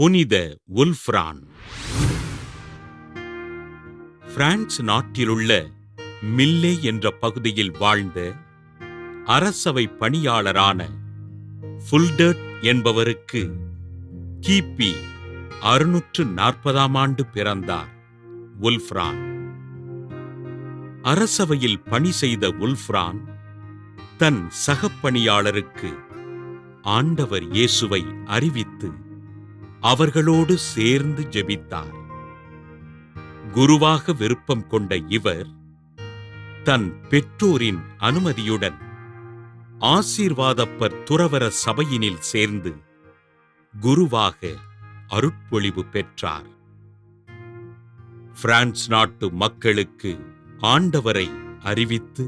புனித உல்ஃப்ரான். பிரான்ஸ் நாட்டிலுள்ள மில்லே என்ற பகுதியில் வாழ்ந்த அரசவை பணியாளரான ஃபுல்டர்ட் என்பவருக்கு கிபி 640 ஆண்டு பிறந்தார் உல்ஃப்ரான். அரசவையில் பணி செய்த உல்ஃப்ரான் தன் சகப்பணியாளருக்கு ஆண்டவர் இயேசுவை அறிவித்து அவர்களோடு சேர்ந்து ஜெபித்தார். குருவாக விருப்பம் கொண்ட இவர் தன் பெற்றோரின் அனுமதியுடன் ஆசீர்வாதப்பர் துறவற சபையினில் சேர்ந்து குருவாக அருட்பொழிவு பெற்றார். பிரான்ஸ் நாட்டு மக்களுக்கு ஆண்டவரை அறிவித்து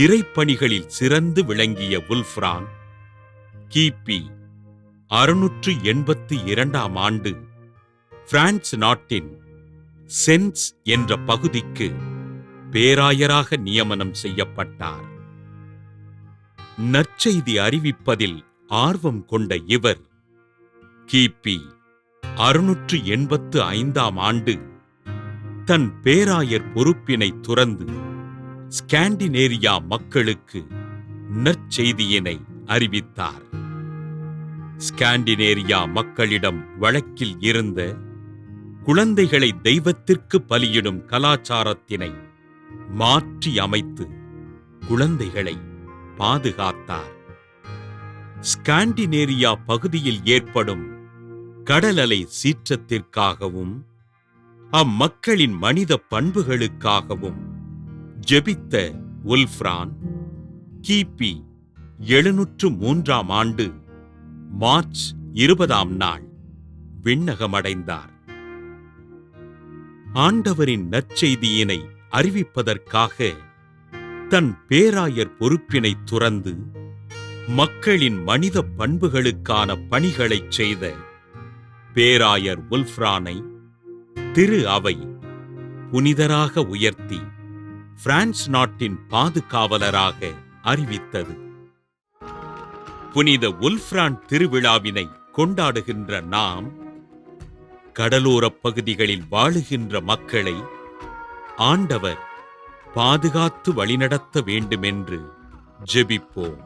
இறைப்பணிகளில் சிறந்து விளங்கிய உல்ஃப்ரான் கிபி 682 ஆண்டு பிரான்ஸ் நாட்டின் சென்ஸ் என்ற பகுதிக்கு பேராயராக நியமனம் செய்யப்பட்டார். நற்செய்தி அறிவிப்பதில் ஆர்வம் கொண்ட இவர் கிபி 685 ஆண்டு தன் பேராயர் பொறுப்பினை துறந்து ஸ்காண்டினேரியா மக்களுக்கு நற்செய்தியினை அறிவித்தார். ஸ்காண்டினேரியா மக்களிடம் வழக்கில் இருந்த குழந்தைகளை தெய்வத்திற்கு பலியிடும் கலாச்சாரத்தினை மாற்றி அமைத்து குழந்தைகளை பாதுகாத்தார். ஸ்காண்டினேரியா பகுதியில் ஏற்படும் கடலலை சீற்றத்திற்காகவும் அம்மக்களின் மனித பண்புகளுக்காகவும் ஜெபித்த உல்ஃப்ரான் கிபி 703 ஆண்டு மார்ச் 20 விண்ணகமடைந்தார். ஆண்டவரின் நற்செய்தியினை அறிவிப்பதற்காக தன் பேராயர் பொறுப்பினை துறந்து மக்களின் மனித பண்புகளுக்கான பணிகளைச் செய்த பேராயர் உல்ஃப்ரானை திரு அவை புனிதராக உயர்த்தி பிரான்ஸ் நாட்டின் பாதுகாவலராக அறிவித்தது. புனித உல்ஃப்ரான் திருவிழாவினை கொண்டாடுகின்ற நாம் கடலோரப் பகுதிகளில் வாழுகின்ற மக்களை ஆண்டவர் பாதுகாத்து வழிநடத்த வேண்டுமென்று ஜெபிப்போம்.